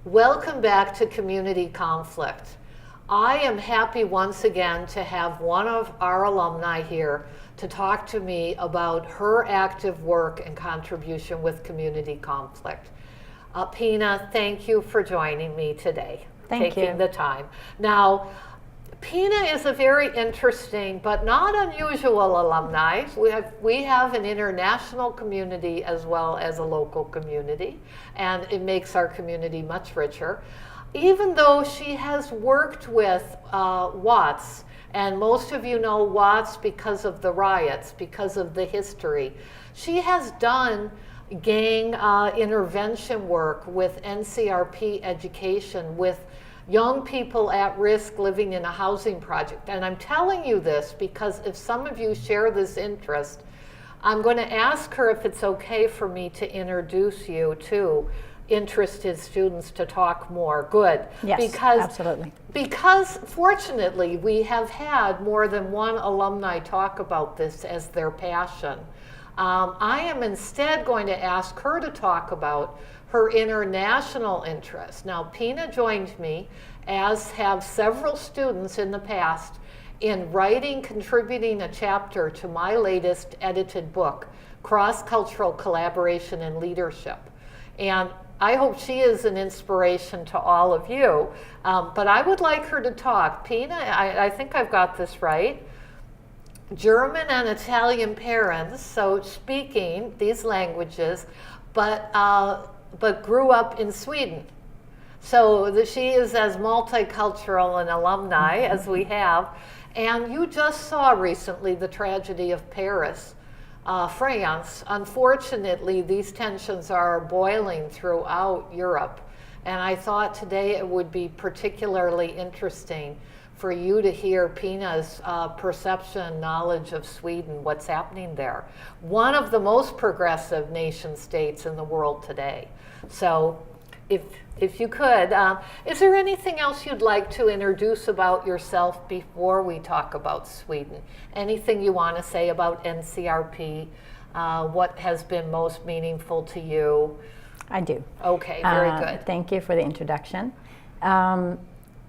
Welcome back to Community Conflict. I am happy once again to have one of our alumni here to talk to me about her active work and contribution with community conflict. Pina, thank you for joining me today. Taking the time. Now, Pina is a very interesting but not unusual alumni. We have an international community as well as a local community, and it makes our community much richer. Even though she has worked with Watts, and most of you know Watts because of the riots, because of the history, she has done gang intervention work with NCRP education, with young people at risk living in a housing project. And I'm telling you this because if some of you share this interest, I'm going to ask her if it's okay for me to introduce you to interested students to talk more. Good. Yes, absolutely. Because fortunately, we have had more than one alumni talk about this as their passion. I am instead going to ask her to talk about her international interest. Now, Pina joined me, as have several students in the past, in contributing a chapter to my latest edited book, Cross-Cultural Collaboration and Leadership. And I hope she is an inspiration to all of you, but I would like her to talk. Pina, I think I've got this right. German and Italian parents, so speaking these languages, but grew up in Sweden. So she is as multicultural an alumni as we have. And you just saw recently the tragedy of Paris, France. Unfortunately, these tensions are boiling throughout Europe. And I thought today it would be particularly interesting for you to hear Pina's perception, knowledge of Sweden, what's happening there. One of the most progressive nation states in the world today. So if you could, is there anything else you'd like to introduce about yourself before we talk about Sweden? Anything you want to say about NCRP? What has been most meaningful to you? I do. Okay, very good. Thank you for the introduction.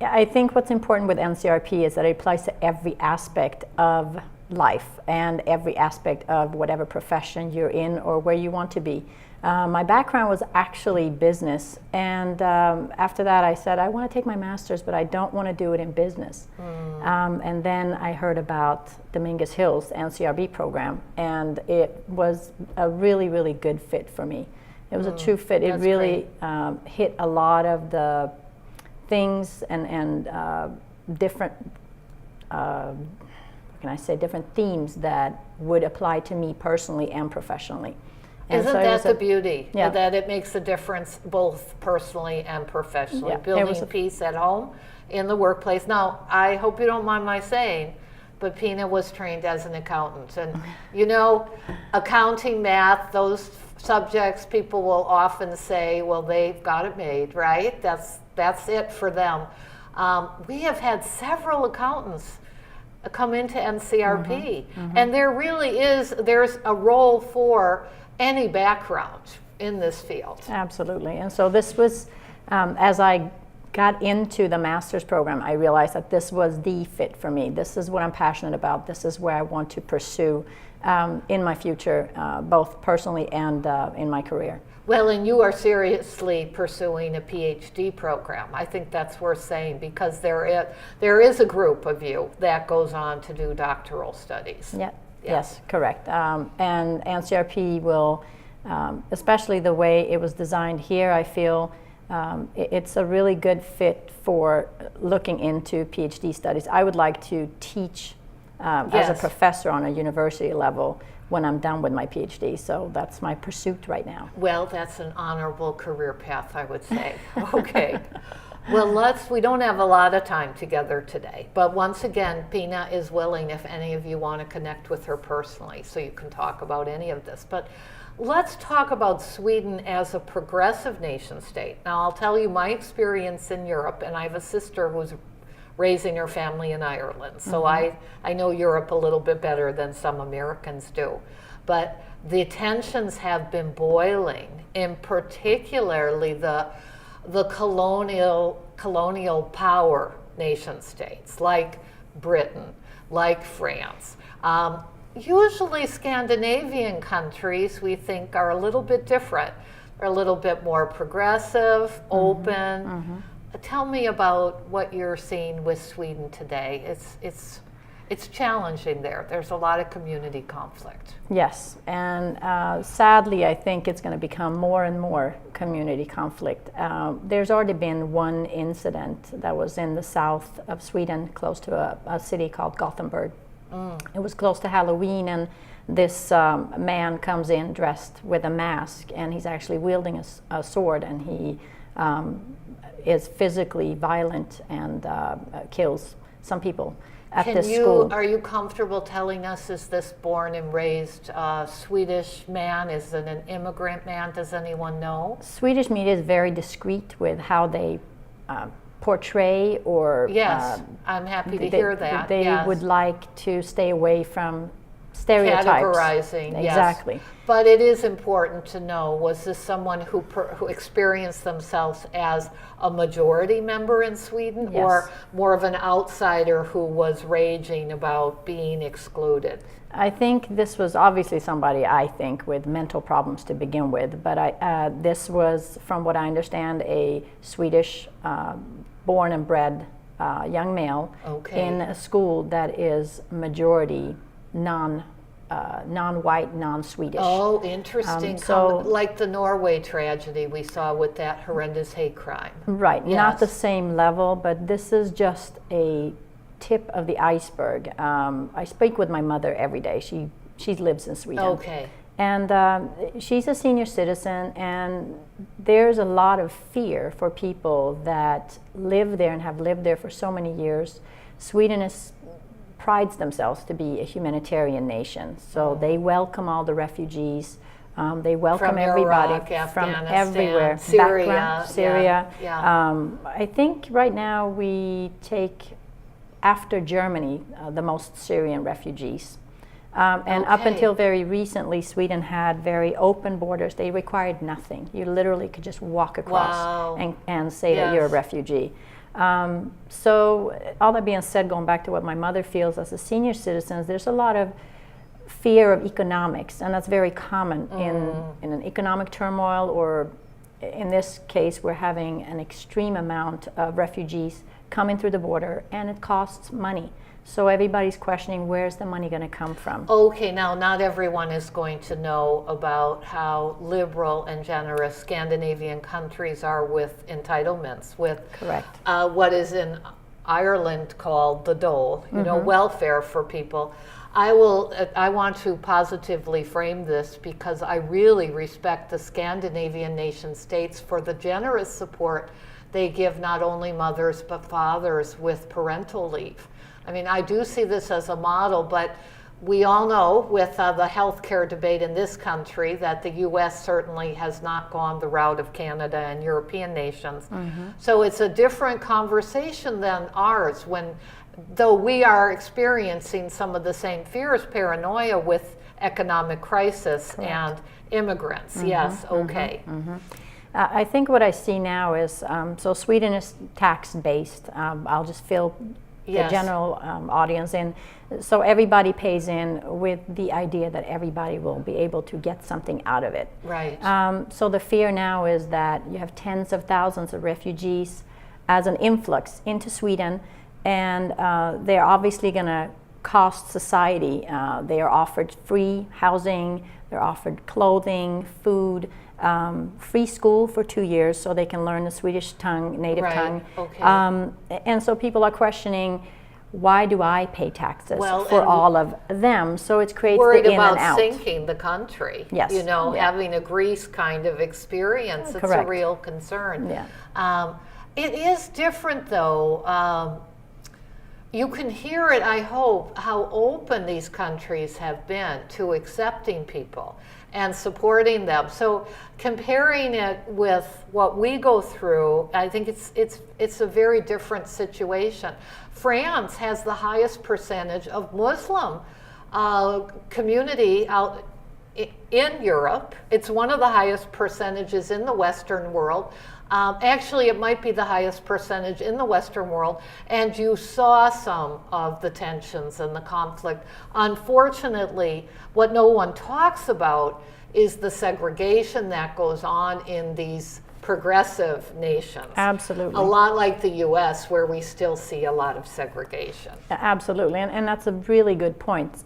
I think what's important with NCRP is that it applies to every aspect of life and every aspect of whatever profession you're in or where you want to be. My background was actually business, and after that I said I want to take my master's, but I don't want to do it in business. And then I heard about Dominguez Hill's NCRB program, and it was a really, really good fit for me. It was a true fit. It really hit a lot of the things and different, what can I say, different themes that would apply to me personally and professionally. And Isn't that the beauty? Yeah. That it makes a difference both personally and professionally. Yeah. Building peace at home, in the workplace. Now, I hope you don't mind my saying, but Pina was trained as an accountant. And you know, accounting, math, those subjects, people will often say, well, they've got it made, right? That's it for them. We have had several accountants come into NCRP, and there's a role for any background in this field. Absolutely. And so this was, as I got into the master's program, I realized that this was the fit for me. This is what I'm passionate about. This is where I want to pursue in my future, both personally and in my career. Well, and you are seriously pursuing a PhD program. I think that's worth saying because there is a group of you that goes on to do doctoral studies. Yeah. Yes, correct. And NCRP will, especially the way it was designed here, I feel it's a really good fit for looking into PhD studies. I would like to teach as a professor on a university level when I'm done with my PhD. So that's my pursuit right now. Well, that's an honorable career path, I would say. Okay. Well, we don't have a lot of time together today, but once again, Pina is willing if any of you want to connect with her personally, so you can talk about any of this. But let's talk about Sweden as a progressive nation state. Now, I'll tell you my experience in Europe, and I have a sister who's raising her family in Ireland, so I know Europe a little bit better than some Americans do. But the tensions have been boiling, in particularly the colonial power nation states like Britain, like France. Usually Scandinavian countries we think are a little bit different, are a little bit more progressive, open. Tell me about what you're seeing with Sweden today. It's challenging there. There's a lot of community conflict. Yes, and sadly, I think it's going to become more and more community conflict. There's already been one incident that was in the south of Sweden, close to a city called Gothenburg. It was close to Halloween, and this man comes in dressed with a mask, and he's actually wielding a sword, and he is physically violent and kills some people at this school. Are you comfortable telling us, is this born and raised Swedish man? Is it an immigrant man? Does anyone know? Swedish media is very discreet with how they portray or... Yes, I'm happy to hear that. They yes. would like to stay away from stereotypes. Categorizing, exactly. Yes. But it is important to know, was this someone who experienced themselves as a majority member in Sweden, Yes. or more of an outsider who was raging about being excluded? I think this was obviously somebody, I think, with mental problems to begin with, but this was, from what I understand, a Swedish born and bred young male in a school that is majority non-white, non-Swedish. Oh, interesting. So, like the Norway tragedy we saw with that horrendous hate crime. Right, Yes. not the same level, but this is just a tip of the iceberg. I speak with my mother every day. She lives in Sweden. Okay. And she's a senior citizen, and there's a lot of fear for people that live there and have lived there for so many years. Sweden prides themselves to be a humanitarian nation, so they welcome all the refugees. They welcome from everybody Iraq, from Afghanistan, everywhere. Syria. Syria. Yeah. I think right now we take, after Germany, the most Syrian refugees. And up Okay. until very recently, Sweden had very open borders. They required nothing. You literally could just walk across Wow. and say that you're a Yes. refugee. So all that being said, going back to what my mother feels as a senior citizen, there's a lot of fear of economics, and that's very common in an economic turmoil, or in this case, we're having an extreme amount of refugees coming through the border, and it costs money. So everybody's questioning, where's the money going to come from? Okay, now not everyone is going to know about how liberal and generous Scandinavian countries are with entitlements, with Correct. What is in Ireland called the dole, you know, welfare for people. I want to positively frame this because I really respect the Scandinavian nation states for the generous support they give not only mothers but fathers with parental leave. I mean, I do see this as a model, but we all know with the healthcare debate in this country that the U.S. certainly has not gone the route of Canada and European nations. So it's a different conversation than ours, though we are experiencing some of the same fears, paranoia with economic crisis and immigrants. Yes, okay. I think what I see now is, so Sweden is tax-based. I'll just fill the Yes. general audience in. So everybody pays in with the idea that everybody will be able to get something out of it. Right. So the fear now is that you have tens of thousands of refugees as an influx into Sweden, and they're obviously going to cost society. They are offered free housing, they're offered clothing, food, free school for 2 years so they can learn the Swedish tongue, native Right, tongue. okay. And so people are questioning, why do I pay taxes Well, for and all of them? So it creates Worried the in about and out. sinking the country. Yes, You know, yeah. having a Greece kind of experience. It's Correct. a real concern. Yeah. It is different though. You can hear it, I hope, how open these countries have been to accepting people and supporting them. So comparing it with what we go through, I think it's a very different situation. France has the highest percentage of Muslim community out in Europe. It's one of the highest percentages in the Western world. Actually, it might be the highest percentage in the Western world, and you saw some of the tensions and the conflict. Unfortunately, what no one talks about is the segregation that goes on in these progressive nations. Absolutely. A lot like the US, where we still see a lot of segregation. Absolutely, and that's a really good point.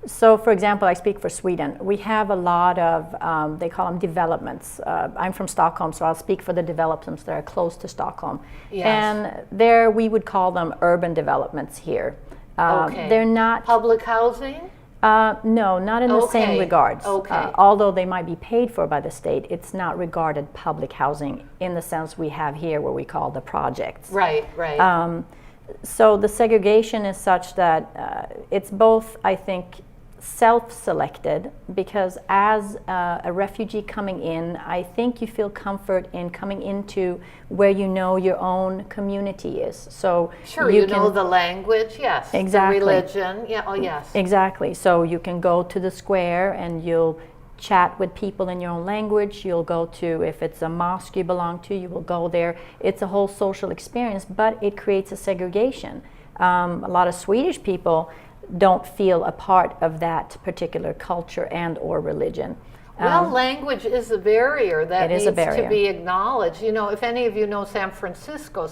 So, for example, I speak for Sweden. We have a lot of, they call them developments. I'm from Stockholm, so I'll speak for the developments that are close to Stockholm. Yes. And there we would call them urban developments here. Okay. They're not... Public housing? No, not in the same Okay. regards. Okay. Although they might be paid for by the state, it's not regarded public housing in the sense we have here, what we call the projects. Right, right. So the segregation is such that it's both, I think, self-selected, because as a refugee coming in, I think you feel comfort in coming into where you know your own community is. So Sure, you know the language, yes. Exactly. The religion, yeah, oh yes. Exactly. So you can go to the square and you'll chat with people in your own language. You'll go to, if it's a mosque you belong to, you will go there. It's a whole social experience, but it creates a segregation. A lot of Swedish people don't feel a part of that particular culture and or religion. Well, language is a barrier that It is needs a barrier. to be acknowledged. You know, if any of you know San Francisco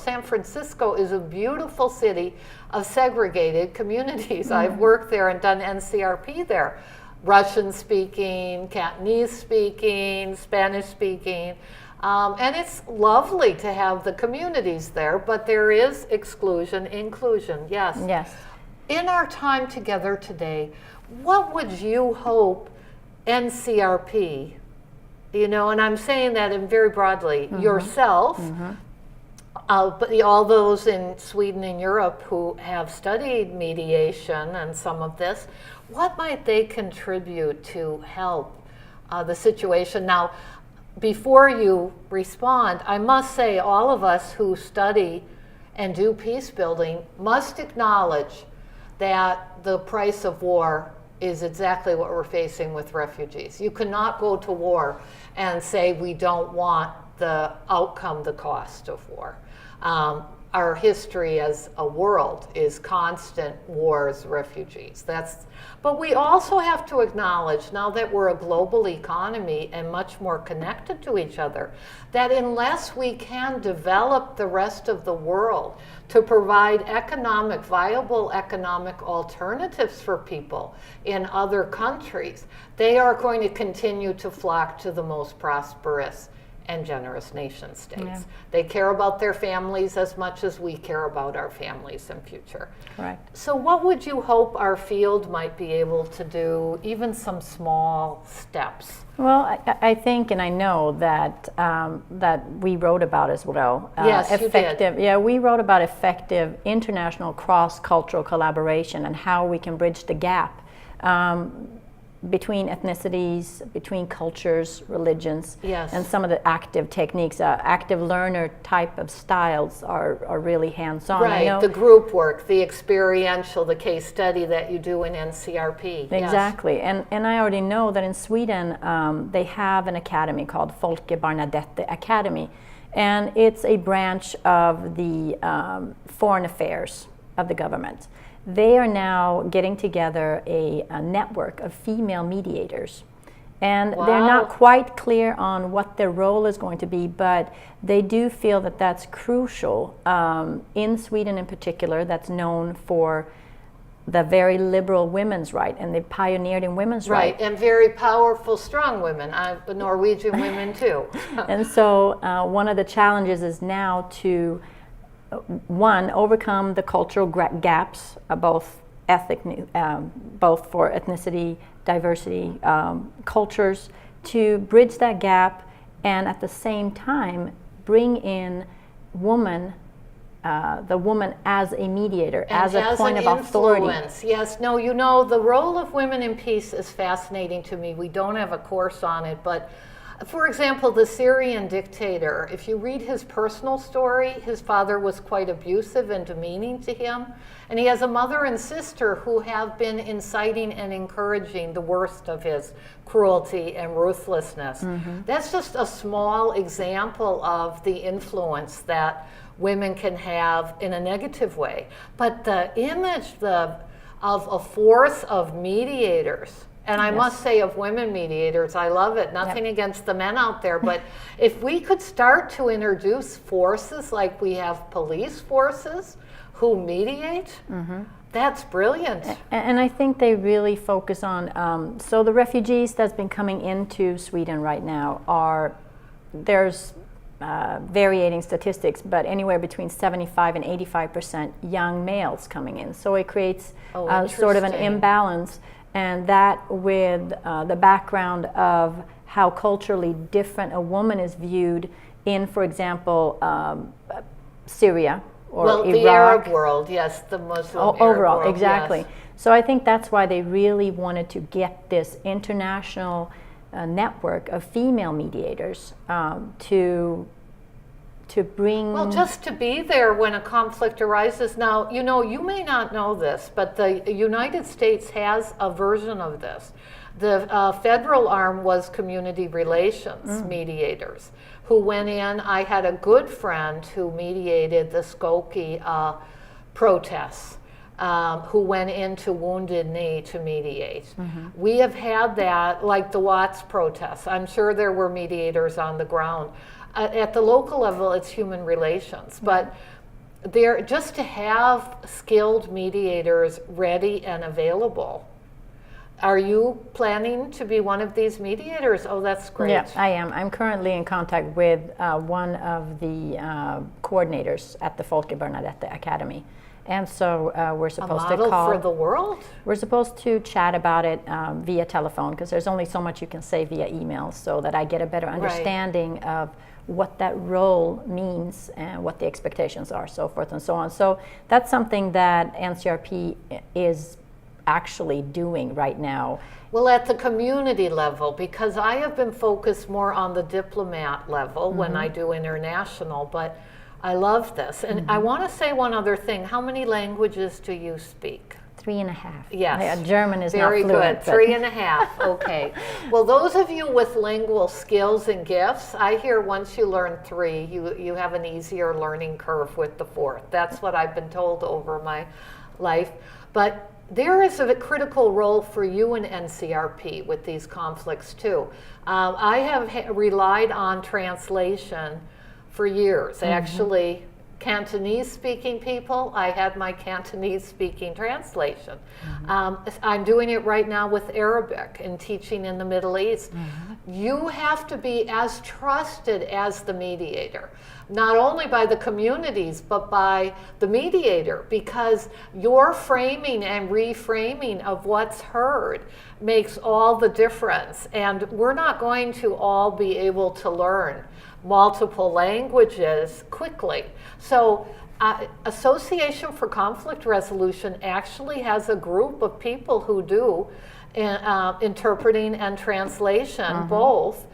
is a beautiful city of segregated communities. I've worked there and done NCRP there. Russian speaking, Cantonese speaking, Spanish speaking. And it's lovely to have the communities there, but there is exclusion, inclusion, yes. Yes. In our time together today, what would you hope NCRP, you know, and I'm saying that in very broadly, yourself, but all those in Sweden and Europe who have studied mediation and some of this, what might they contribute to help the situation? Now, before you respond, I must say all of us who study and do peace building must acknowledge that the price of war is exactly what we're facing with refugees. You cannot go to war and say we don't want the outcome, the cost of war. Our history as a world is constant wars, refugees. But we also have to acknowledge, now that we're a global economy and much more connected to each other, that unless we can develop the rest of the world to provide viable economic alternatives for people in other countries, they are going to continue to flock to the most prosperous and generous nation states. Yeah. They care about their families as much as we care about our families and future. Correct. So what would you hope our field might be able to do, even some small steps? Well, I think, and I know that that we wrote about as well. Yes, you did. Yeah, we wrote about effective international cross-cultural collaboration and how we can bridge the gap between ethnicities, between cultures, religions, Yes. and some of the active techniques. Active learner type of styles are really hands-on. I know, Right, the group work, the experiential, the case study that you do in NCRP. Yes. Exactly, and I already know that in Sweden they have an academy called Folke Bernadette Academy, and it's a branch of the foreign affairs of the government. They are now getting together a network of female mediators. And they're Wow. not quite clear on what their role is going to be, but they do feel that that's crucial. In Sweden in particular, that's known for the very liberal women's right, and they pioneered in women's Right, and very powerful, strong women, Norwegian women too. And so one of the challenges is now to one, overcome the cultural gaps, both for ethnicity, diversity, cultures, to bridge that gap, and at the same time bring in the woman as a mediator, as a point of authority. Yes, no, you know, the role of women in peace is fascinating to me. We don't have a course on it, but For example, the Syrian dictator, if you read his personal story, his father was quite abusive and demeaning to him. And he has a mother and sister who have been inciting and encouraging the worst of his cruelty and ruthlessness. That's just a small example of the influence that women can have in a negative way. But the image of a force of mediators, and I must say of women mediators, I love it. Nothing against the men out there, but if we could start to introduce forces like we have police forces who mediate, that's brilliant. And I think they really focus on, so the refugees that's been coming into Sweden right now there's varying statistics, but anywhere between 75 and 85% young males coming in. So it creates sort of an imbalance. And that with the background of how culturally different a woman is viewed in, for example, Syria or Iraq. The Arab world, yes, the Muslim overall, Arab world, exactly. yes. So I think that's why they really wanted to get this international network of female mediators to bring... Well, just to be there when a conflict arises. Now, you may not know this, but the United States has a version of this. The federal arm was community relations mediators who went in. I had a good friend who mediated the Skokie protests, who went into Wounded Knee to mediate. We have had that, like the Watts protests. I'm sure there were mediators on the ground. At the local level, it's human relations, but just to have skilled mediators ready and available. Are you planning to be one of these mediators? Oh, that's great. Yeah, I am. I'm currently in contact with one of the coordinators at the Folke Bernadette Academy. And so we're supposed to call. A model for the world? We're supposed to chat about it via telephone, because there's only so much you can say via email, so that I get a better understanding of what that role means and what the expectations are, so forth and so on. So that's something that NCRP is actually doing right now. Well, at the community level, because I have been focused more on the diplomat level when I do international, but I love this. And I want to say one other thing. How many languages do you speak? 3.5. Yes. Yeah, German is very not fluent. Good. 3.5. Okay. Well, those of you with lingual skills and gifts, I hear once you learn 3, you have an easier learning curve with the 4th. That's what I've been told over my life. But there is a critical role for you in NCRP with these conflicts too. I have relied on translation for years. Actually, Cantonese speaking people, I had my Cantonese speaking translation. I'm doing it right now with Arabic and teaching in the Middle East. You have to be as trusted as the mediator, not only by the communities, but by the mediator, because your framing and reframing of what's heard makes all the difference. And we're not going to all be able to learn multiple languages quickly. So Association for Conflict Resolution actually has a group of people who do interpreting and translation both.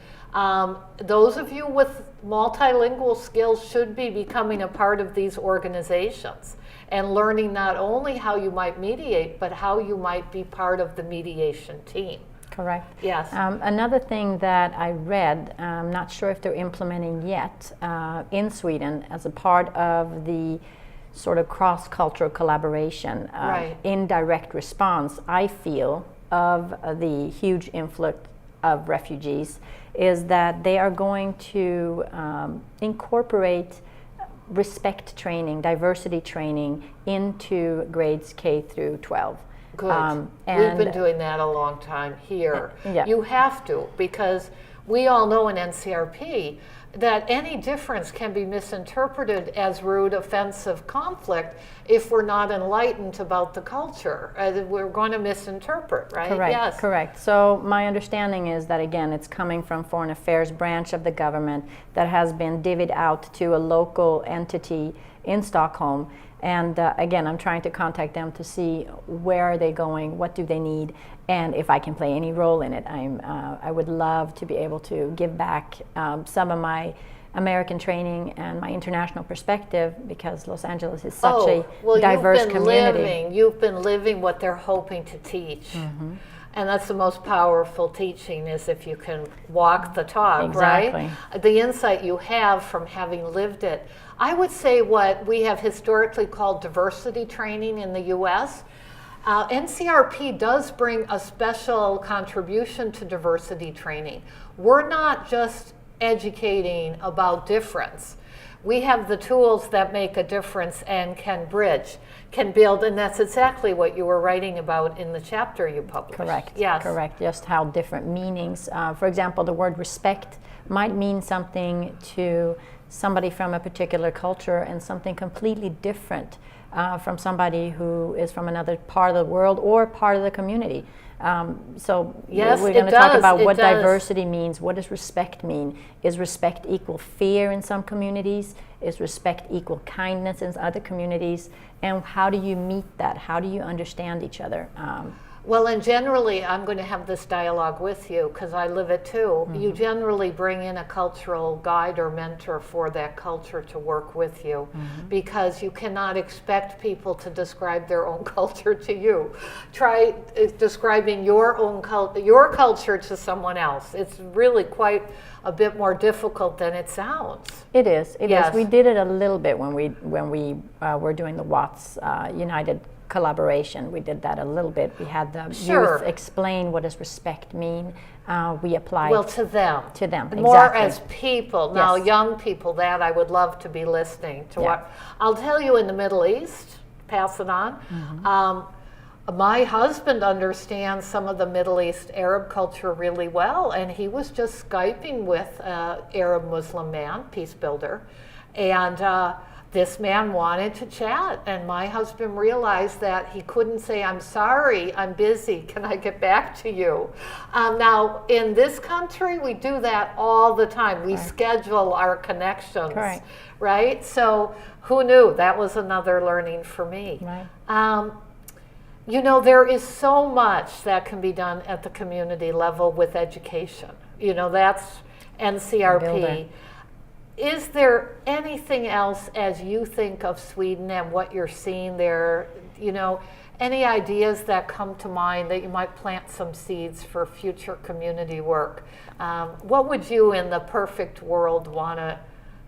Those of you with multilingual skills should be becoming a part of these organizations and learning not only how you might mediate, but how you might be part of the mediation team. Correct. Yes. Another thing that I read, I'm not sure if they're implementing yet in Sweden as a part of the sort of cross-cultural collaboration, indirect response, I feel, of the huge influx of refugees, is that they are going to incorporate respect training, diversity training into grades K through 12. Good. We've been doing that a long time here. Yeah. You have to, because we all know in NCRP, that any difference can be misinterpreted as rude, offensive conflict if we're not enlightened about the culture. We're going to misinterpret, right? Correct, Yes. correct. So my understanding is that, again, it's coming from Foreign Affairs branch of the government that has been divvied out to a local entity in Stockholm. And again, I'm trying to contact them to see where are they going, what do they need, and if I can play any role in it. I would love to be able to give back some of my American training and my international perspective, because Los Angeles is such a diverse community. You've been living what they're hoping to teach. Mm-hmm. And that's the most powerful teaching, is if you can walk the talk, Exactly. right? The insight you have from having lived it. I would say what we have historically called diversity training in the U.S. NCRP does bring a special contribution to diversity training. We're not just educating about difference. We have the tools that make a difference and can bridge, can build, and that's exactly what you were writing about in the chapter you published. Correct. Yes. Correct. Just how different meanings. For example, the word respect might mean something to somebody from a particular culture and something completely different from somebody who is from another part of the world or part of the community. So yes, we're going to talk about what does. diversity means. What does respect mean? Is respect equal fear in some communities? Is respect equal kindness in other communities? And how do you meet that? How do you understand each other? Well, and generally, I'm going to have this dialogue with you because I live it too. Mm-hmm. You generally bring in a cultural guide or mentor for that culture to work with you, because you cannot expect people to describe their own culture to you. Try describing your own your culture to someone else. It's really quite a bit more difficult than it sounds. It is. It Yes. is. We did it a little bit when we were doing the Watts United collaboration. We did that a little bit. We had the Sure. youth explain what does respect mean. We applied Well, to them. to them. More Exactly. as people. Now, Yes. young people, that I would love to be listening to. Yeah. What I'll tell you, in the Middle East, pass it on. Mm-hmm. My husband understands some of the Middle East Arab culture really well, and he was just Skyping with an Arab Muslim man, peace builder, and this man wanted to chat, and my husband realized that he couldn't say, "I'm sorry, I'm busy, can I get back to you?" Now, in this country, we do that all the time. We schedule our connections, Correct. right? So who knew? That was another learning for me. Right. You know, there is so much that can be done at the community level with education. You know, that's NCRP. Builder. Is there anything else as you think of Sweden and what you're seeing there? You know, any ideas that come to mind that you might plant some seeds for future community work? What would you, in the perfect world, want to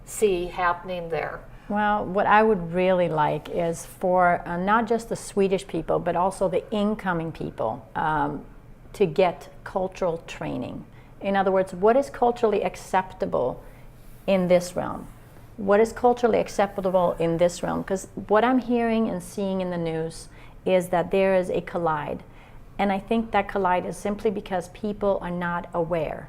see happening there? Well, what I would really like is for not just the Swedish people, but also the incoming people to get cultural training. In other words, what is culturally acceptable in this realm? What is culturally acceptable in this realm? Because what I'm hearing and seeing in the news is that there is a collide. And I think that collide is simply because people are not aware.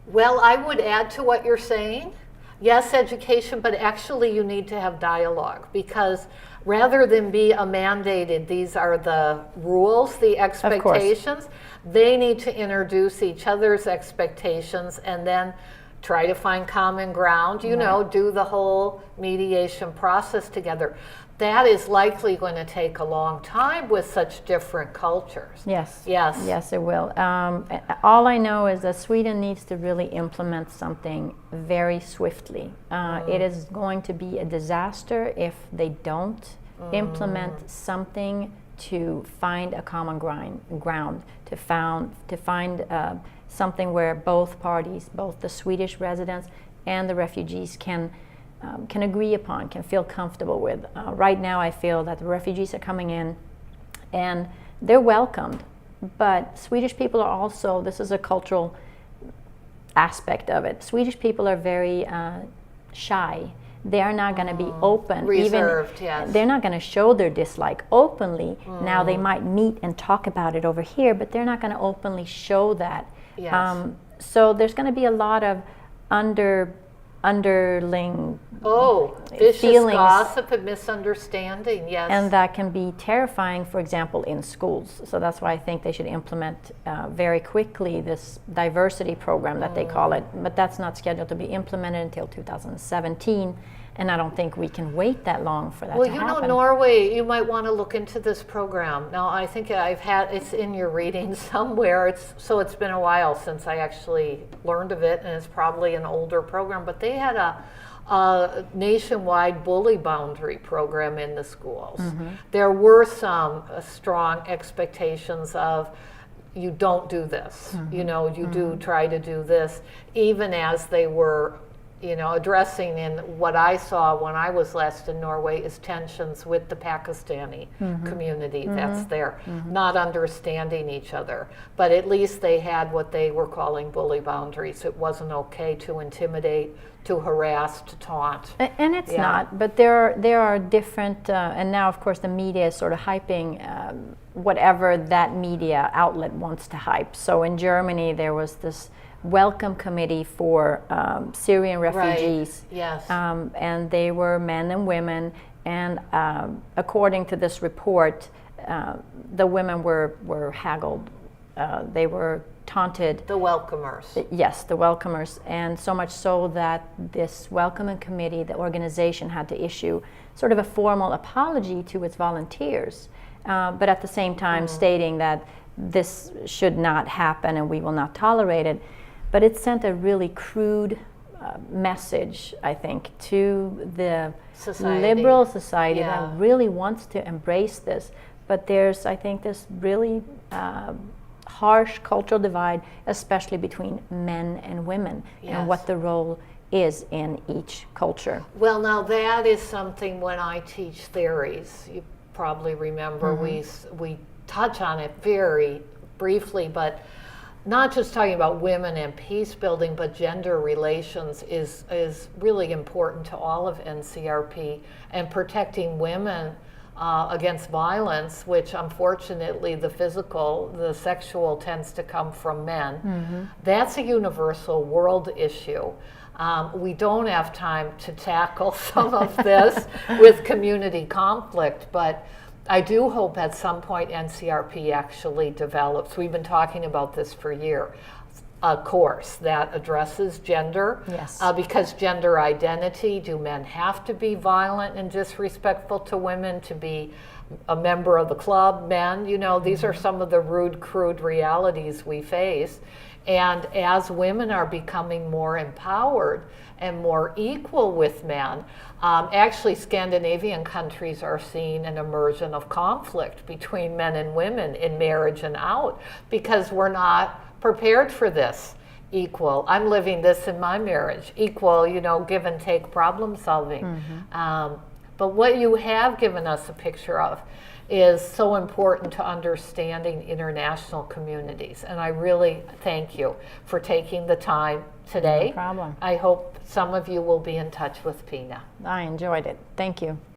Well, I would add to what you're saying. Yes, education, but actually you need to have dialogue, because rather than be a mandated, these are the rules, the expectations, they need to introduce each other's expectations and then try to find common ground, you know, do the whole mediation process together. That is likely going to take a long time with such different cultures. Yes. Yes. Yes, it will. All I know is that Sweden needs to really implement something very swiftly. It is going to be a disaster if they don't implement something to find a common ground, to find something where both parties, both the Swedish residents and the refugees, can agree upon, can feel comfortable with. Right now, I feel that the refugees are coming in and they're welcomed, but Swedish people are also, this is a cultural aspect of it, Swedish people are very shy. They are not going to be open. Reserved, yes. They're not going to show their dislike openly. Now, they might meet and talk about it over here, but they're not going to openly show that. Yes. So there's going to be a lot of underling Oh, vicious feelings. gossip and misunderstanding, yes. And that can be terrifying, for example, in schools. So that's why I think they should implement very quickly this diversity program that they call it. But that's not scheduled to be implemented until 2017. And I don't think we can wait that long for that Well, to you know, happen. Norway, you might want to look into this program. Now, I think it's in your reading somewhere. It's been a while since I actually learned of it, and it's probably an older program. But they had a nationwide bully boundary program in the schools. There were some strong expectations of, you don't do this. You know, you do try to do this, even as they were, you know, addressing in what I saw when I was last in Norway is tensions with the Pakistani community that's there, not understanding each other. But at least they had what they were calling bully boundaries. It wasn't okay to intimidate, to harass, to taunt. And it's Yeah. not, but there are different, and now of course the media is sort of hyping whatever that media outlet wants to hype. So in Germany there was this welcome committee for Syrian refugees. Right. Yes. And they were men and women, and according to this report, the women were haggled. They were taunted. The welcomers. Yes, the welcomers, and so much so that this welcoming committee, the organization, had to issue sort of a formal apology to its volunteers, but at the same time stating that this should not happen and we will not tolerate it. But it sent a really crude message, I think, to the liberal society that really wants to embrace this. But there's, I think, this really harsh cultural divide, especially between men and women, and what the role is in each culture. Well, now that is something when I teach theories, you probably remember we touch on it very briefly, but not just talking about women and peace building, but gender relations is really important to all of NCRP, and protecting women against violence, which unfortunately the sexual tends to come from men. That's a universal world issue. We don't have time to tackle some of this with community conflict, but I do hope at some point NCRP actually develops, we've been talking about this for years, a course that addresses gender. Yes. Because gender identity, do men have to be violent and disrespectful to women to be a member of the club? Men, you know, these are some of the rude, crude realities we face. And as women are becoming more empowered and more equal with men, actually Scandinavian countries are seeing an immersion of conflict between men and women in marriage and out, because we're not prepared for this equal. I'm living this in my marriage, equal, you know, give and take problem solving. But what you have given us a picture of is so important to understanding international communities. And I really thank you for taking the time today. No problem. I hope some of you will be in touch with Pina. I enjoyed it. Thank you.